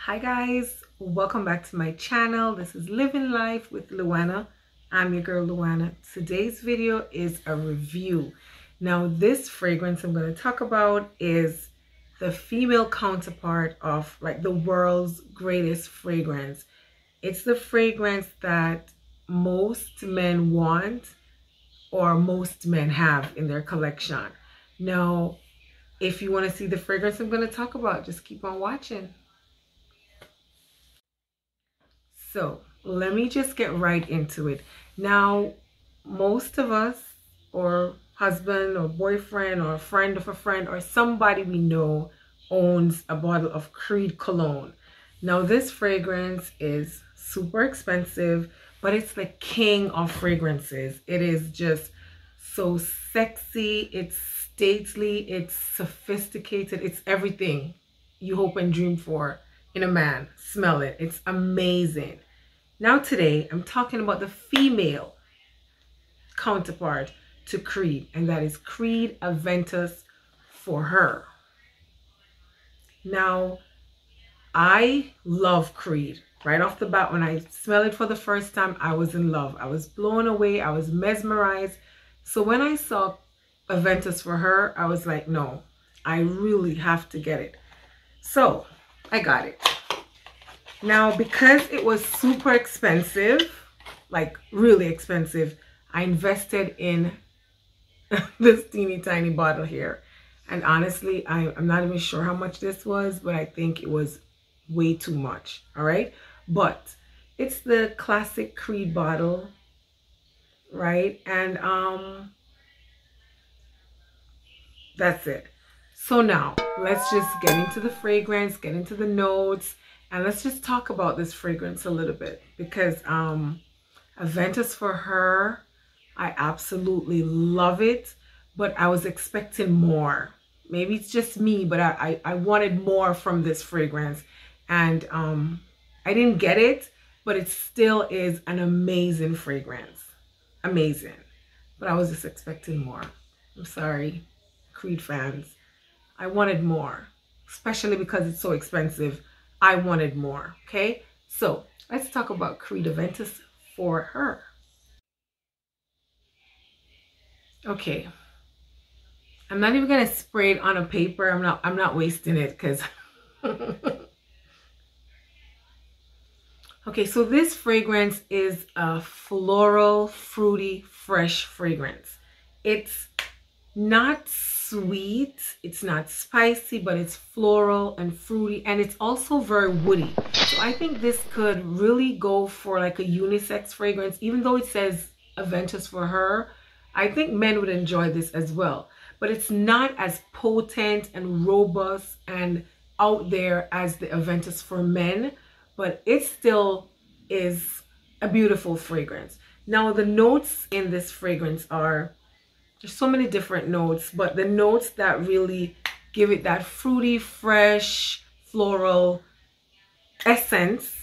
Hi guys, welcome back to my channel. This is Living Life with Luana. I'm your girl Luana. Today's video is a review. Now this fragrance I'm going to talk about is the female counterpart of like the world's greatest fragrance. It's the fragrance that most men want or most men have in their collection. Now if you want to see the fragrance I'm going to talk about, just keep on watching. So let me just get right into it. Now, most of us, or husband or boyfriend or a friend of a friend or somebody we know owns a bottle of Creed cologne. Now this fragrance is super expensive, but it's the king of fragrances. It is just so sexy, it's stately, it's sophisticated, it's everything you hope and dream for in a man. Smell it, it's amazing. Now today I'm talking about the female counterpart to Creed, and that is Creed.Aventus for her. Now I love Creed. Right off the bat, when I smelled it for the first time, I was in love. I was blown away, I was mesmerized. So when I saw Aventus for her, I was like, no, I really have to get it. So I got it. Now, because it was super expensive, like really expensive, I invested in this teeny tiny bottle here. And honestly, I'm not even sure how much this was, but I think it was way too much. All right. But it's the classic Creed bottle, right? And that's it. So now let's just get into the fragrance, get into the notes. And let's just talk about this fragrance a little bit, because Aventus for her, I absolutely love it, but I was expecting more. Maybe it's just me, but I wanted more from this fragrance, and I didn't get it, but it still is an amazing fragrance. Amazing. But I was just expecting more. I'm sorry, Creed fans. I wanted more, especially because it's so expensive. I wanted more. Okay, so let's talk about Creed.Aventus for her. Okay, I'm not even gonna spray it on a paper. I'm not wasting it because okay, so this fragrance is a floral, fruity, fresh fragrance. It's not sweet, it's not spicy, but it's floral and fruity, and it's also very woody. So I think this could really go for like a unisex fragrance. Even though it says Aventus for her, I think men would enjoy this as well. But it's not as potent and robust and out there as the Aventus for men, but it still is a beautiful fragrance. Now the notes in this fragrance are, there's so many different notes, but the notes that really give it that fruity, fresh, floral essence,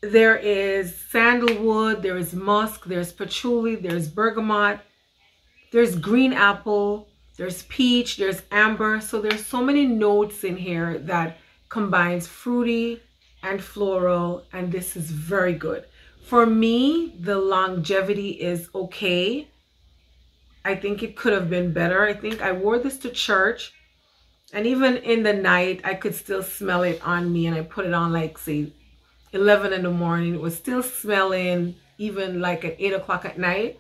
there is sandalwood, there is musk, there's patchouli, there's bergamot, there's green apple, there's peach, there's amber. So there's so many notes in here that combines fruity and floral, and this is very good. For me, the longevity is okay. I think it could have been better. I think I wore this to church, and even in the night I could still smell it on me, and I put it on like say 11 in the morning. It was still smelling even like at 8 o'clock at night.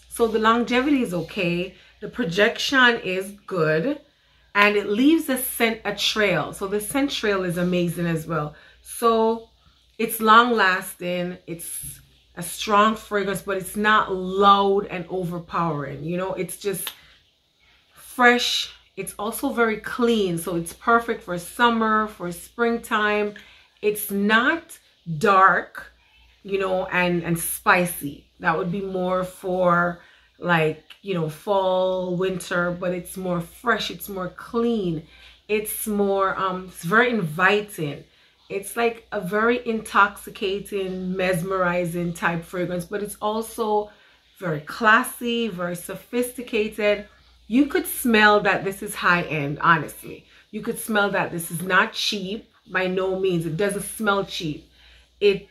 So the longevity is okay, the projection is good, and it leaves a trail. So the scent trail is amazing as well. So it's long lasting, it's a strong fragrance, but it's not loud and overpowering. You know, it's just fresh. It's also very clean, so it's perfect for summer, for springtime. It's not dark, you know, and spicy. That would be more for like, you know, fall, winter, but it's more fresh, it's more clean, it's more it's very inviting. It's like a very intoxicating, mesmerizing type fragrance, but it's also very classy, very sophisticated. You could smell that this is high end, honestly. You could smell that this is not cheap. by no means. It doesn't smell cheap. It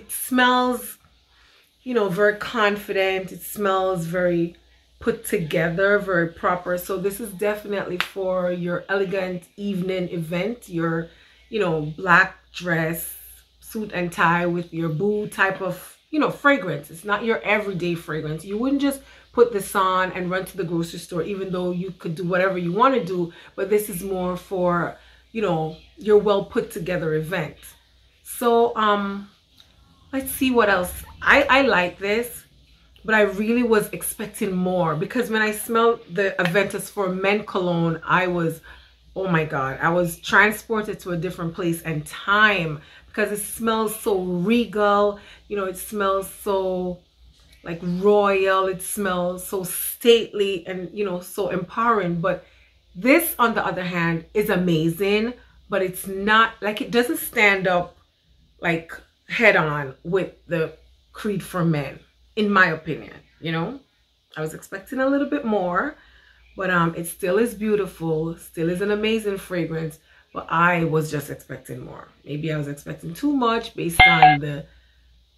smells, you know, very confident. It smells very put together, very proper. So this is definitely for your elegant evening event, your, you know, black dress, suit and tie with your boo type of, you know, fragrance. It's not your everyday fragrance. You wouldn't just put this on and run to the grocery store, even though you could do whatever you want to do. But this is more for, you know, your well put together event. So let's see what else. I like this, but I really was expecting more, because when I smelled the Aventus for Men cologne, I was, oh my God, I was transported to a different place and time, because it smells so regal. You know, it smells so like royal. It smells so stately and, you know, so empowering. But this, on the other hand, is amazing, but it's not like, it doesn't stand up like head on with the Creed for Men, in my opinion. You know, I was expecting a little bit more, but it still is beautiful, still is an amazing fragrance, but I was just expecting more. Maybe I was expecting too much based on the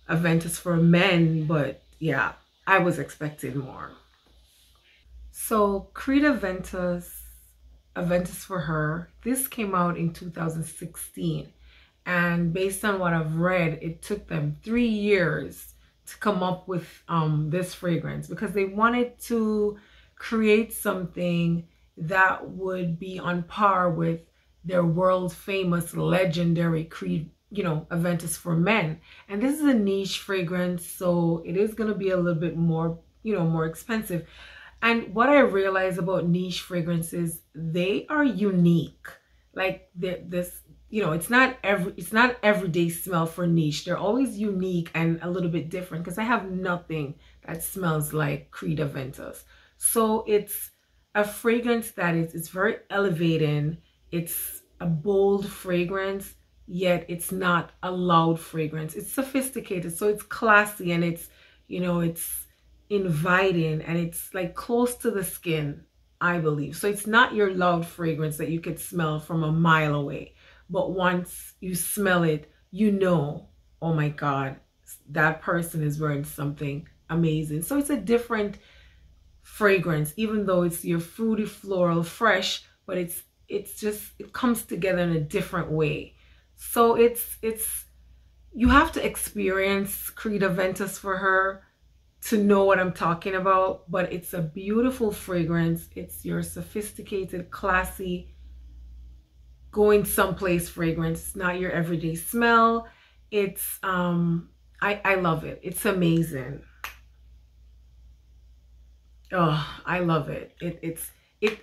Aventus for Men, but yeah, I was expecting more. So Creed.Aventus, Aventus for Her, this came out in 2016. And based on what I've read, it took them 3 years to come up with this fragrance, because they wanted to create something that would be on par with their world famous legendary Creed, you know, Aventus for Men. And this is a niche fragrance, so it is going to be a little bit more, you know, more expensive. And what I realize about niche fragrances, they are unique. Like this, you know, it's not everyday smell for niche. They're always unique and a little bit different, because I have nothing that smells like Creed.Aventus. So it's a fragrance that it's very elevating. It's a bold fragrance, yet it's not a loud fragrance. It's sophisticated, so it's classy, and it's, you know, it's inviting, and it's like close to the skin, I believe. So it's not your loud fragrance that you could smell from a mile away. But once you smell it, you know, oh my God, that person is wearing something amazing. So it's a different fragrance, even though it's your fruity, floral, fresh, but it's just, it comes together in a different way. So it's you have to experience Creed.Aventus for Her to know what I'm talking about. But it's a beautiful fragrance. It's your sophisticated, classy, going someplace fragrance. It's not your everyday smell. It's I love it. It's amazing. Oh, I love it.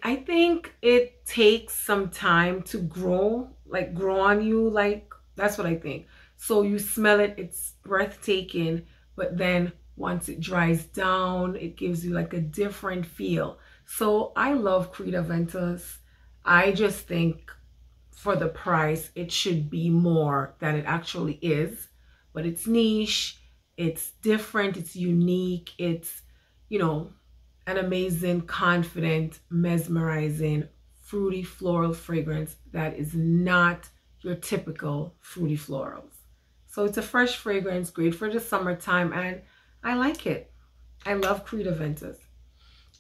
I think it takes some time to grow on you. Like, that's what I think. So you smell it, it's breathtaking, but then once it dries down, it gives you like a different feel. So I love Creed.Aventus. I just think for the price, it should be more than it actually is. But it's niche, it's different, it's unique, it's, you know, an amazing, confident, mesmerizing, fruity floral fragrance that is not your typical fruity florals. So it's a fresh fragrance, great for the summertime, and I like it. I love Creed.Aventus.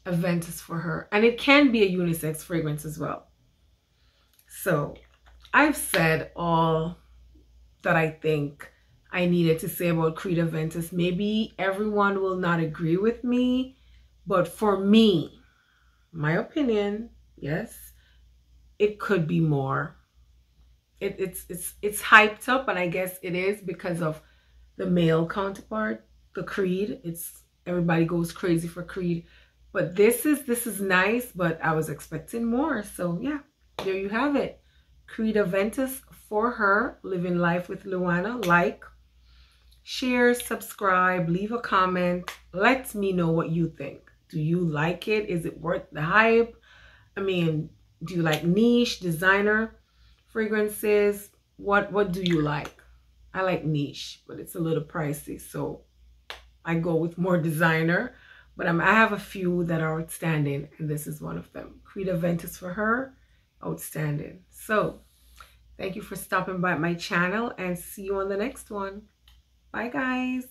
Aventus for Her. And it can be a unisex fragrance as well. So I've said all that I think I needed to say about Creed.Aventus. Maybe everyone will not agree with me, but for me, my opinion, yes, it could be more. It's hyped up, and I guess it is because of the male counterpart, the Creed. It's everybody goes crazy for Creed. But this is nice, but I was expecting more. So yeah, there you have it. Creed.Aventus for Her, Living Life with Luana. Like, share, subscribe, leave a comment. Let me know what you think. Do you like it? Is it worth the hype? I mean, do you like niche, designer fragrances? What do you like? I like niche, but it's a little pricey, so I go with more designer. But I have a few that are outstanding, and this is one of them. Creed.Aventus for Her, outstanding. So Thank you for stopping by my channel, and see you on the next one. Bye, guys.